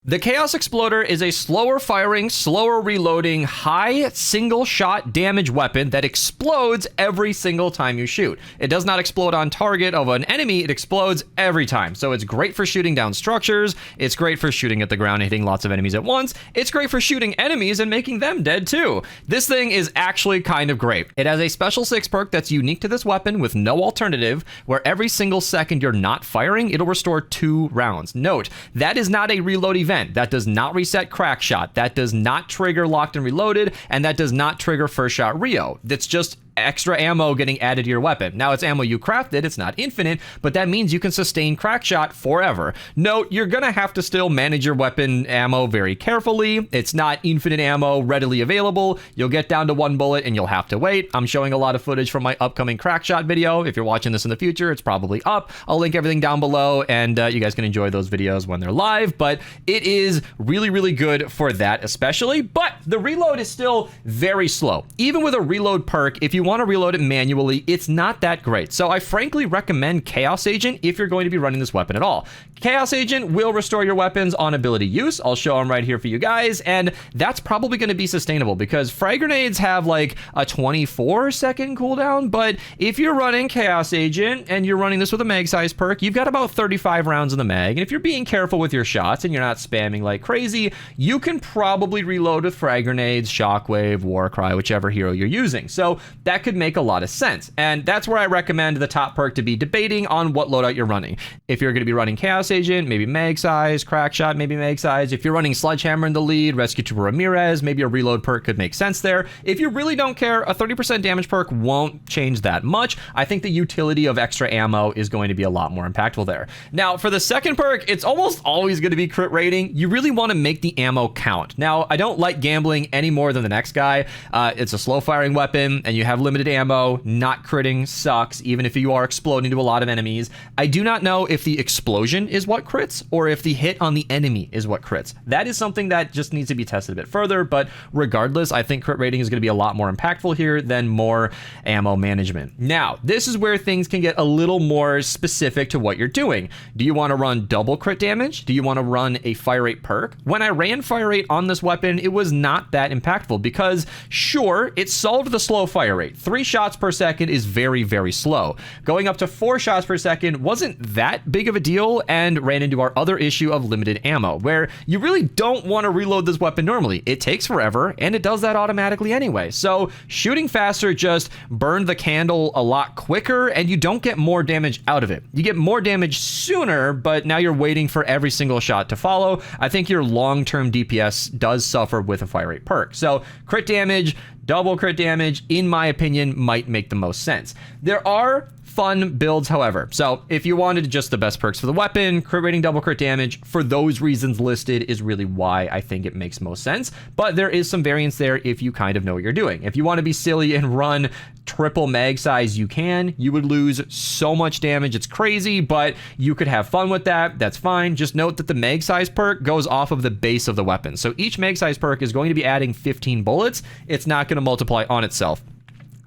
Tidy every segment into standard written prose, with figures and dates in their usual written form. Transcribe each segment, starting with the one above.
The Chaos Exploder is a slower firing, slower reloading, high single shot damage weapon that explodes every single time you shoot. It does not explode on target of an enemy, it explodes every time. So it's great for shooting down structures, it's great for shooting at the ground and hitting lots of enemies at once, it's great for shooting enemies and making them dead too. This thing is actually kind of great. It has a special 6 perk that's unique to this weapon with no alternative, where every single second you're not firing, it'll restore 2 rounds. Note, that is not a reload event. That does not reset crack shot. That does not trigger locked and reloaded, and that does not trigger first shot Rio. That's just extra ammo getting added to your weapon. Now, it's ammo you crafted, it's not infinite, but that means you can sustain crack shot forever. Note, you're gonna have to still manage your weapon ammo very carefully. It's not infinite ammo readily available. You'll get down to 1 bullet and you'll have to wait. I'm showing a lot of footage from my upcoming crack shot video. If you're watching this in the future, it's probably up. I'll link everything down below, and you guys can enjoy those videos when they're live, but it is really, really good for that especially, but the reload is still very slow. Even with a reload perk, if you want to reload it manually, it's not that great. So I frankly recommend Chaos Agent if you're going to be running this weapon at all. Chaos Agent will restore your weapons on ability use. I'll show them right here for you guys, and that's probably going to be sustainable because frag grenades have like a 24-second cooldown, but if you're running Chaos Agent and you're running this with a mag size perk, you've got about 35 rounds in the mag, and if you're being careful with your shots and you're not spamming like crazy, you can probably reload with frag grenades, shockwave, warcry, whichever hero you're using. So that could make a lot of sense, and that's where I recommend the top perk to be debating on what loadout you're running. If you're going to be running Chaos Agent, maybe mag size, crack shot, maybe mag size. If you're running Sledgehammer in the lead, Rescue Trooper Ramirez, maybe a reload perk could make sense there. If you really don't care, a 30% damage perk won't change that much. I think the utility of extra ammo is going to be a lot more impactful there. Now, for the second perk, it's almost always going to be crit rating. You really want to make the ammo count. Now, I don't like gambling any more than the next guy. It's a slow firing weapon, and you have limited ammo. Not critting sucks, even if you are exploding to a lot of enemies. I do not know if the explosion is what crits or if the hit on the enemy is what crits. That is something that just needs to be tested a bit further, but regardless, I think crit rating is going to be a lot more impactful here than more ammo management. Now, this is where things can get a little more specific to what you're doing. Do you want to run double crit damage? Do you want to run a fire rate perk? When I ran fire rate on this weapon, it was not that impactful because sure, it solved the slow fire rate. 3 shots per second is very, very slow. Going up to 4 shots per second wasn't that big of a deal and ran into our other issue of limited ammo, where you really don't want to reload this weapon normally. It takes forever, and it does that automatically anyway. So shooting faster just burned the candle a lot quicker, and you don't get more damage out of it. You get more damage sooner, but now you're waiting for every single shot to follow. I think your long-term DPS does suffer with a fire rate perk. So crit damage, double crit damage, in my opinion, might make the most sense. There are fun builds, however. So if you wanted just the best perks for the weapon, crit rating, double crit damage, for those reasons listed is really why I think it makes most sense. But there is some variance there if you kind of know what you're doing. If you want to be silly and run triple mag size, you can. You would lose so much damage, it's crazy, but you could have fun with that. That's fine. Just note that the mag size perk goes off of the base of the weapon. So each mag size perk is going to be adding 15 bullets. It's not going to multiply on itself.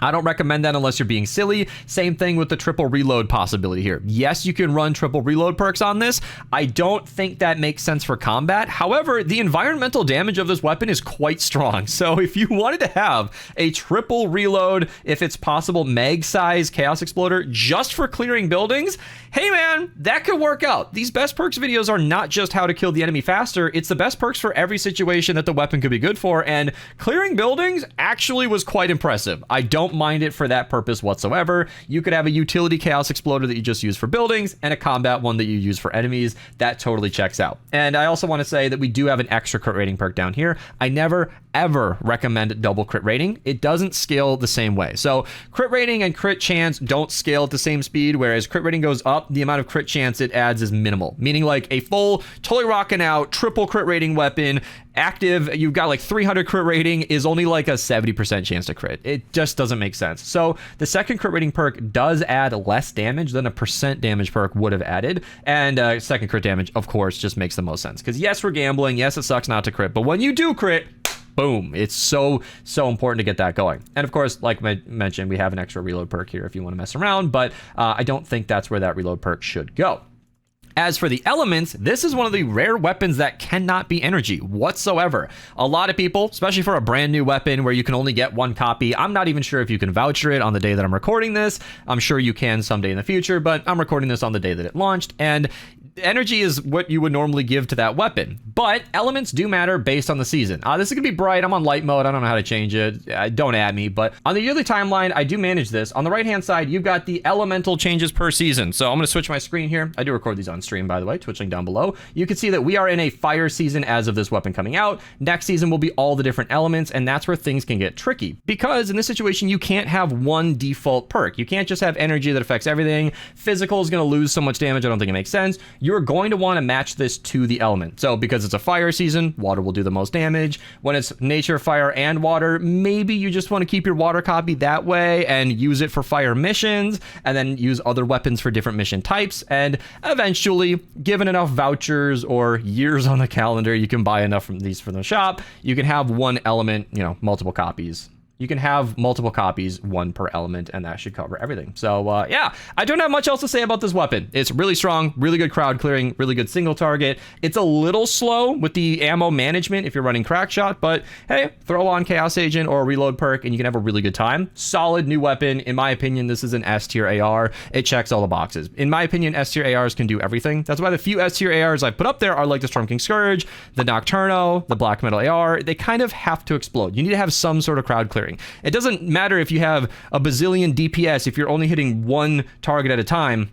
I don't recommend that unless you're being silly. Same thing with the triple reload possibility here. Yes, you can run triple reload perks on this. I don't think that makes sense for combat. However, the environmental damage of this weapon is quite strong. So if you wanted to have a triple reload, if it's possible, mag size Chaos Exploder just for clearing buildings, hey man, that could work out. These best perks videos are not just how to kill the enemy faster. It's the best perks for every situation that the weapon could be good for. And clearing buildings actually was quite impressive. I don't mind it for that purpose whatsoever. You could have a utility Chaos Exploder that you just use for buildings and a combat one that you use for enemies. That totally checks out. And I also want to say that we do have an extra crit rating perk down here. I never ever recommend double crit rating. It doesn't scale the same way. So crit rating and crit chance don't scale at the same speed, whereas crit rating goes up, the amount of crit chance it adds is minimal. Meaning like a full, totally rocking out, triple crit rating weapon, active, you've got like 300 crit rating is only like a 70% chance to crit. It just doesn't make sense. So the second crit rating perk does add less damage than a percent damage perk would have added. And second crit damage, of course, just makes the most sense. Because yes, we're gambling. Yes, it sucks not to crit. But when you do crit, boom, it's so important to get that going. And of course, like I mentioned, we have an extra reload perk here if you want to mess around, but I don't think that's where that reload perk should go. As for the elements, this is one of the rare weapons that cannot be energy whatsoever. A lot of people, especially for a brand new weapon where you can only get one copy, I'm not even sure if you can voucher it on the day that I'm recording this. I'm sure you can someday in the future, but I'm recording this on the day that it launched, and energy is what you would normally give to that weapon. But elements do matter based on the season. This is going to be bright. I'm on light mode. I don't know how to change it. Don't add me. But on the yearly timeline, I do manage this. On the right-hand side, you've got the elemental changes per season. So I'm going to switch my screen here. I do record these on stream, by the way. Twitch link down below. You can see that we are in a fire season as of this weapon coming out. Next season will be all the different elements, and that's where things can get tricky. Because in this situation, you can't have one default perk. You can't just have energy that affects everything. Physical is going to lose so much damage, I don't think it makes sense. You're going to want to match this to the element. So because it's a fire season, water will do the most damage. When it's nature, fire, and water, maybe you just want to keep your water copy that way and use it for fire missions, and then use other weapons for different mission types. And eventually, given enough vouchers or years on the calendar, you can buy enough from these from the shop, you can have one element, multiple copies. You can have multiple copies, one per element, and that should cover everything. So yeah, I don't have much else to say about this weapon. It's really strong, really good crowd clearing, really good single target. It's a little slow with the ammo management if you're running crack shot, but hey, throw on Chaos Agent or Reload perk and you can have a really good time. Solid new weapon. In my opinion, this is an S tier AR. It checks all the boxes. In my opinion, S tier ARs can do everything. That's why the few S tier ARs I put up there are like the Storm King Scourge, the Nocturno, the Black Metal AR. They kind of have to explode. You need to have some sort of crowd clearing. It doesn't matter if you have a bazillion DPS if you're only hitting one target at a time.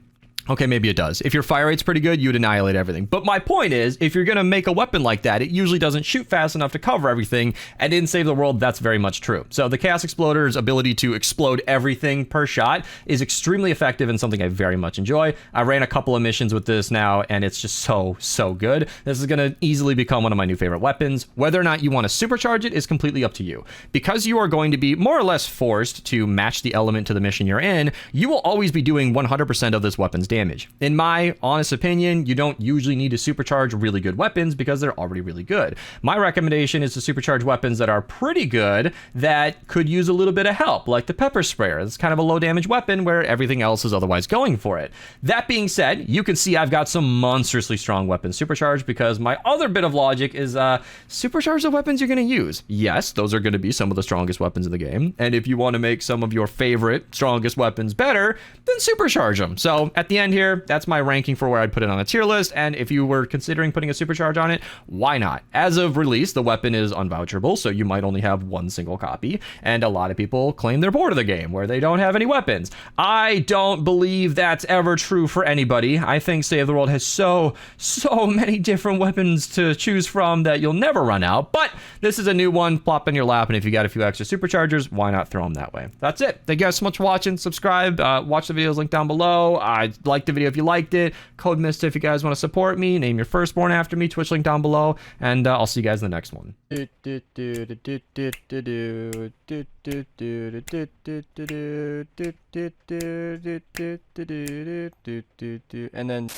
Okay, maybe it does. If your fire rate's pretty good, you'd annihilate everything. But my point is, if you're going to make a weapon like that, it usually doesn't shoot fast enough to cover everything. And in Save the World, that's very much true. So the Chaos Exploder's ability to explode everything per shot is extremely effective and something I very much enjoy. I ran a couple of missions with this now, and it's just so good. This is going to easily become one of my new favorite weapons. Whether or not you want to supercharge it is completely up to you. Because you are going to be more or less forced to match the element to the mission you're in, you will always be doing 100% of this weapon's damage. In my honest opinion, you don't usually need to supercharge really good weapons because they're already really good. My recommendation is to supercharge weapons that are pretty good that could use a little bit of help, like the pepper sprayer. It's kind of a low damage weapon where everything else is otherwise going for it. That being said, you can see I've got some monstrously strong weapons supercharged because my other bit of logic is supercharge the weapons you're going to use. Yes, those are going to be some of the strongest weapons in the game. And if you want to make some of your favorite strongest weapons better, then supercharge them. So at the end here, that's my ranking for where I'd put it on a tier list, and if you were considering putting a supercharge on it, why not? As of release, the weapon is unvoucherable, so you might only have one single copy, and a lot of people claim they're bored of the game where they don't have any weapons. I don't believe that's ever true for anybody. I think Save the World has so many different weapons to choose from that you'll never run out, but this is a new one, plop in your lap, and if you got a few extra superchargers, why not throw them that way? That's it. Thank you guys so much for watching. Subscribe, watch the videos linked down below. Like the video if you liked it. Code Mista if you guys want to support me. Name your firstborn after me. Twitch link down below. And I'll see you guys in the next one. And then